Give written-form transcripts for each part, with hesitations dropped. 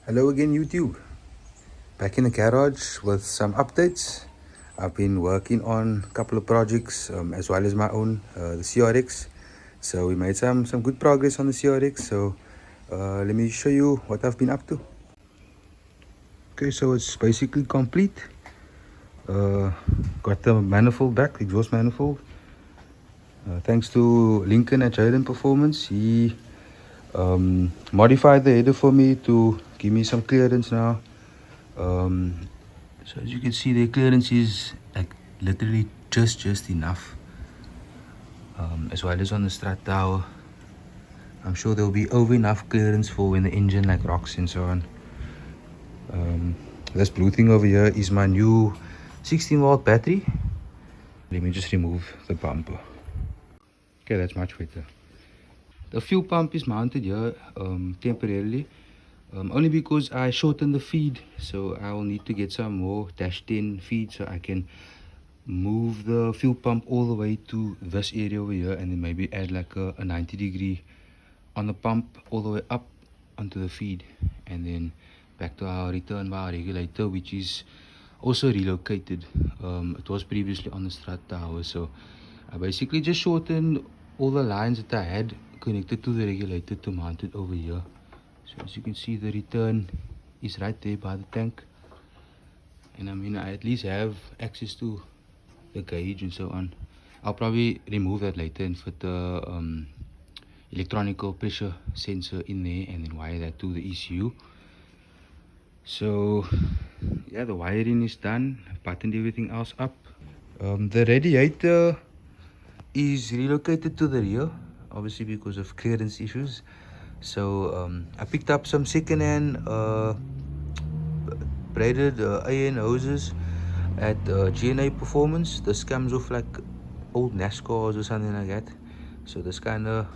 Hello again, YouTube. Back in the garage with some updates. I've been working on a couple of projects as well as my own, the CRX. So we made some good progress on the CRX. So let me show you what I've been up to. Okay, so it's basically complete. Got the manifold back, the exhaust manifold. Thanks to Lincoln at Jaden Performance, he modified the header for me to give me some clearance now. So as you can see, the clearance is like literally just enough. As well as on the strut tower, I'm sure there will be over enough clearance for when the engine like rocks and so on. This blue thing over here is my new 16-volt battery. Let me just remove the bumper. Okay, that's much better. The fuel pump is mounted here temporarily, only because I shortened the feed, so I will need to get some more -10 feed so I can move the fuel pump all the way to this area over here, and then maybe add like a 90-degree on the pump all the way up onto the feed, and then back to our return bar regulator, which is also relocated. It was previously on the strut tower, so I basically just shortened all the lines that I had connected to the regulator to mount it over here. So as you can see, the return is right there by the tank, and I mean, I at least have access to the gauge and so on. I'll probably remove that later and put the electronical pressure sensor in there and then wire that to the ECU. So yeah, the wiring is done. I've buttoned everything else up. The radiator is relocated to the rear, obviously because of clearance issues. So I picked up some second-hand braided AN hoses at K24 Performance. This comes off like old NASCARs or something like that. So this kind of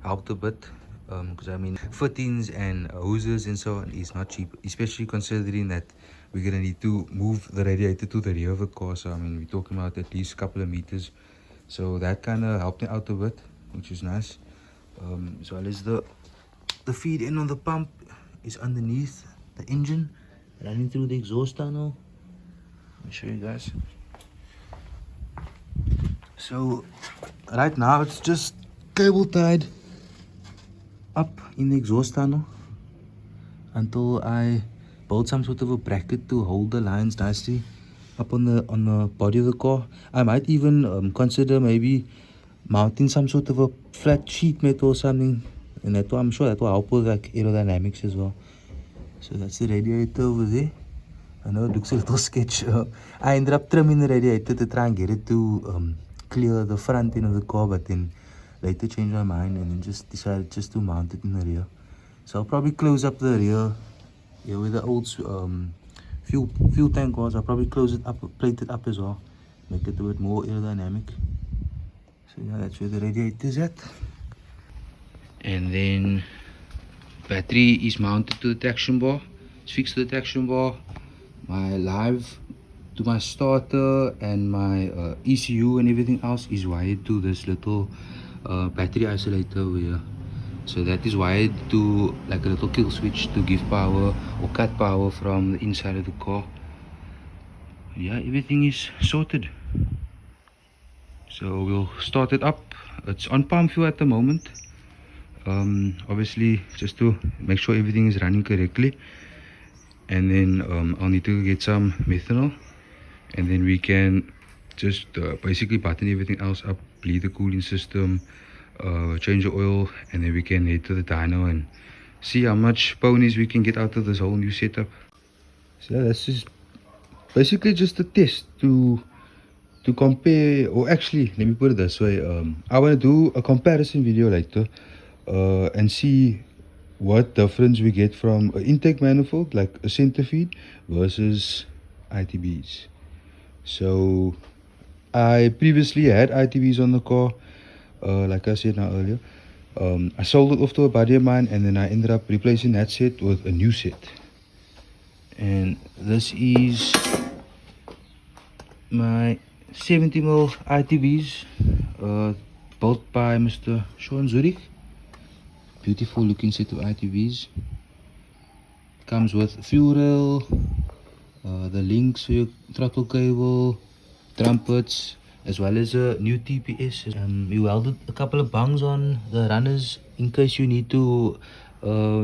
helped a bit, because I mean, fittings and hoses and so on is not cheap, especially considering that we're gonna need to move the radiator to the rear of the car. So I mean, we're talking about at least a couple of meters. So that kind of helped me out a bit, which is nice. As well as the feed end on the pump is underneath the engine, running through the exhaust tunnel. Let me show you guys. So right now it's just cable tied up in the exhaust tunnel until I build some sort of a bracket to hold the lines nicely up on the body of the car. I might even consider maybe mounting some sort of a flat sheet metal or something, and that I'm sure that will help with like aerodynamics as well. So that's the radiator over there. I know it looks a little sketch. I ended up trimming the radiator to try and get it to clear the front end of the car, but then later changed my mind and then just decided just to mount it in the rear. So I'll probably close up the rear here where the old fuel tank was. I'll probably close it up, plate it up as well, make it a bit more aerodynamic. So yeah, that's where the radiator is at. And then battery is mounted to the traction bar. It's fixed to the traction bar. My live to my starter and my ECU and everything else is wired to this little battery isolator over here. So that is wired to like a little kill switch to give power or cut power from the inside of the car. Yeah, everything is sorted. So we'll start it up. It's on pump fuel at the moment. Obviously just to make sure everything is running correctly. And then I'll need to get some methanol, and then we can just basically button everything else up, bleed the cooling system, change the oil, and then we can head to the dyno and see how much ponies we can get out of this whole new setup. So yeah, that's just basically just a test to compare, or actually let me put it this way, I want to do a comparison video later and see what difference we get from an intake manifold like a center feed versus ITBs. So I previously had ITBs on the car, like I said now earlier. I sold it off to a buddy of mine, and then I ended up replacing that set with a new set. And this is my 70mm ITBs, built by Mr. Sean Zurich. Beautiful looking set of ITVs. comes with fuel rail, the links for your throttle cable, trumpets, as well as a new TPS. We welded a couple of bungs on the runners in case you need to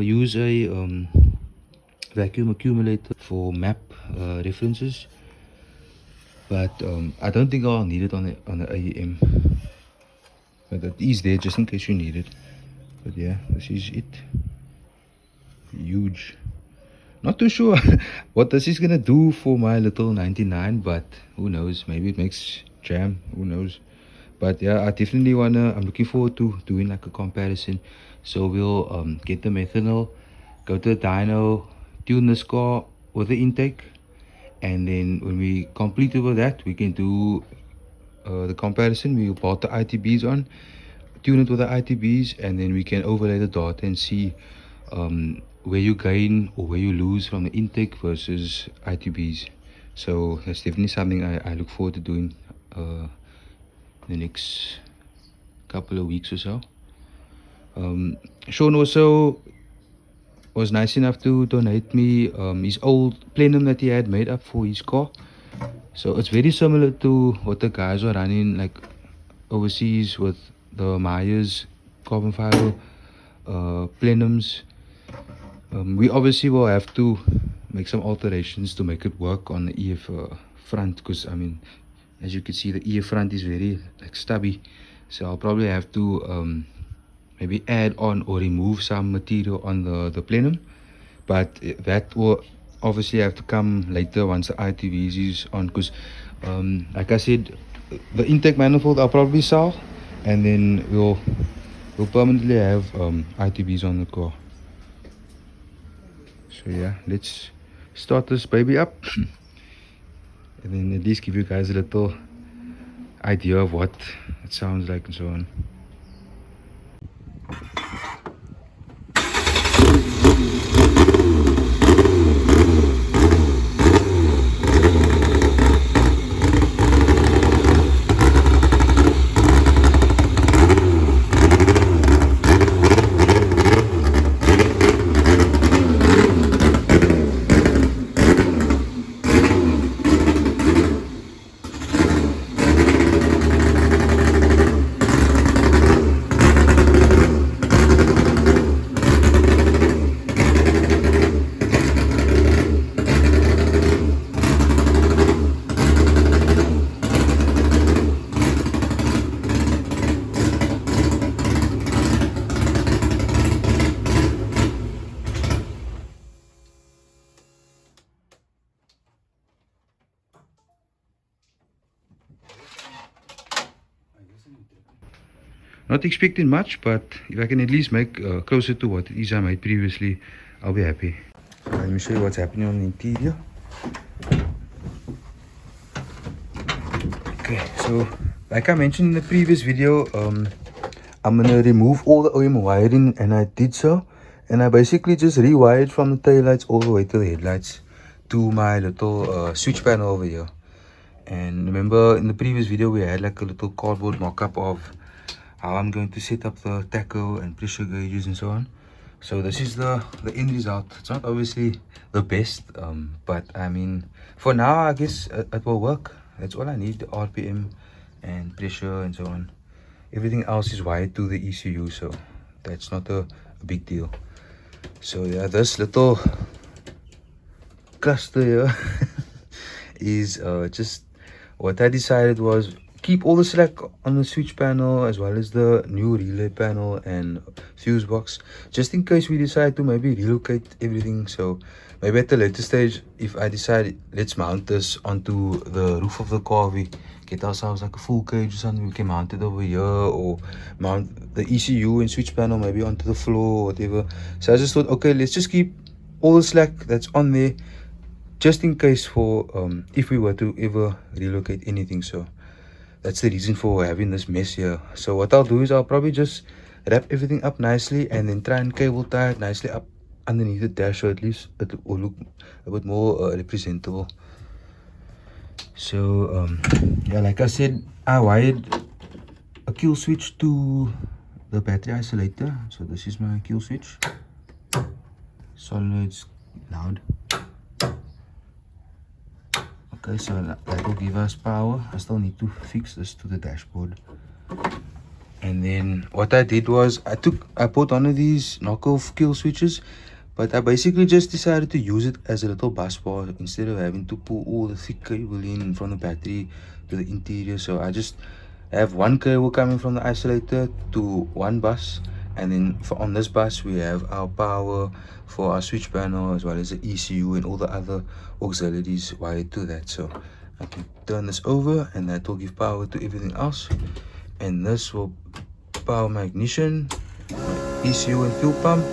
use a vacuum accumulator for map references. But I don't think I'll need it on the AEM. But it is there just in case you need it. But yeah, this is it. Huge. Not too sure what this is gonna do for my little 99, but who knows? Maybe it makes jam. Who knows? But yeah, I definitely I'm looking forward to doing like a comparison. So we'll get the methanol, go to the dyno, tune this car with the intake, and then when we complete with that, we can do the comparison. We'll put the ITBs on, tune it with the ITBs, and then we can overlay the data and see where you gain or where you lose from the intake versus ITBs. So that's definitely something I look forward to doing the next couple of weeks or so. Sean also was nice enough to donate me his old plenum that he had made up for his car. So it's very similar to what the guys were running like overseas with the Myers carbon fiber plenums. We obviously will have to make some alterations to make it work on the EF front, because I mean, as you can see, the EF front is very like stubby, so I'll probably have to maybe add on or remove some material on the plenum, but that will obviously have to come later once the ITVs is on, because like I said, the intake manifold I'll probably sell, and then we'll permanently have ITVs on the car. So yeah, let's start this baby up and then at least give you guys a little idea of what it sounds like and so on. Not expecting much, but if I can at least make closer to what it is I made previously, I'll be happy. Let me show you what's happening on the interior. Okay, so like I mentioned in the previous video, I'm gonna remove all the OEM wiring, and I did so. And I basically just rewired from the taillights all the way to the headlights to my little switch panel over here. And remember in the previous video we had like a little cardboard mock-up of how I'm going to set up the tacho and pressure gauges and so on. So this is the end result. It's not obviously the best, but I mean, for now I guess it will work. That's all I need, the RPM and pressure and so on. Everything else is wired to the ECU, so that's not a big deal. So yeah, this little cluster here is just what I decided was keep all the slack on the switch panel as well as the new relay panel and fuse box, just in case we decide to maybe relocate everything. So maybe at the later stage, if I decide let's mount this onto the roof of the car, we get ourselves like a full cage or something, we can mount it over here, or mount the ECU and switch panel maybe onto the floor or whatever. So I just thought, okay, let's just keep all the slack that's on there just in case for if we were to ever relocate anything. So that's the reason for having this mess here. So what I'll do is I'll probably just wrap everything up nicely and then try and cable tie it nicely up underneath the dash, so at least it will look a bit more representable. So yeah, like I said, I wired a kill switch to the battery isolator. So this is my kill switch, solenoids loud. Okay, so that will give us power. I still need to fix this to the dashboard. And then what I did was I bought one of these knockoff kill switches, but I basically just decided to use it as a little bus bar instead of having to pull all the thick cable in from the battery to the interior. So I just have one cable coming from the isolator to one bus, and then on this bus we have our power for our switch panel as well as the ECU and all the other auxiliaries wired to that. So I can turn this over and that will give power to everything else, and this will power my ignition, my ECU and fuel pump.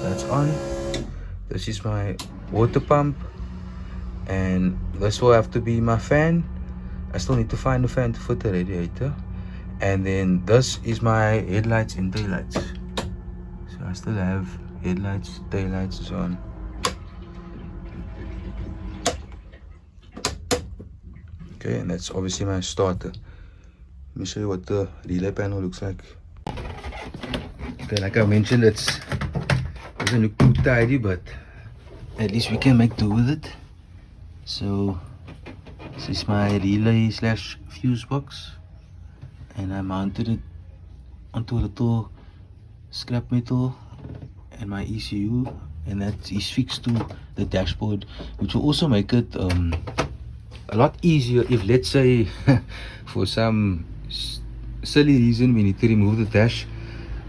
That's on. This is my water pump, and this will have to be my fan. I still need to find a fan to fit the radiator. And then this is my headlights and taillights. So I still have headlights, taillights on. Okay, and that's obviously my starter. Let me show you what the relay panel looks like. Okay, like I mentioned, it doesn't look too tidy, but at least we can make do with it. So this is my relay slash fuse box, and I mounted it onto a little scrap metal and my ECU, and that is fixed to the dashboard, which will also make it a lot easier if, let's say, for some silly reason we need to remove the dash.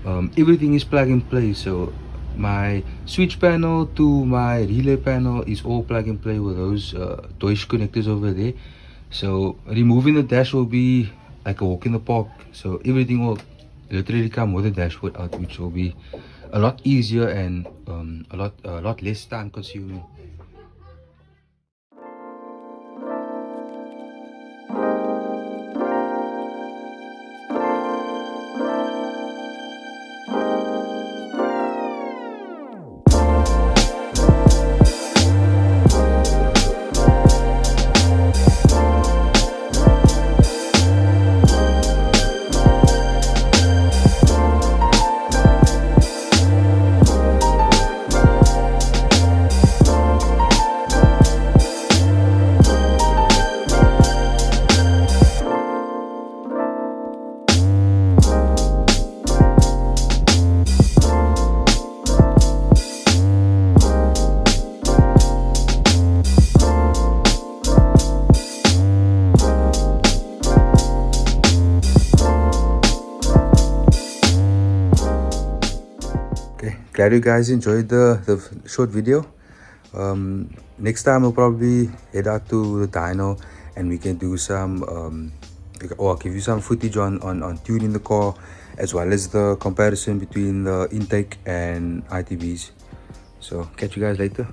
Everything is plug and play, so my switch panel to my relay panel is all plug and play with those Deutsch connectors over there. So removing the dash will be like a walk in the park. So everything will literally come with the dashboard out, which will be a lot easier and a lot less time consuming. Glad you guys enjoyed the short video. Next time we'll probably head out to the dyno and we can do some or I'll give you some footage on tuning the car, as well as the comparison between the intake and ITBs. So catch you guys later.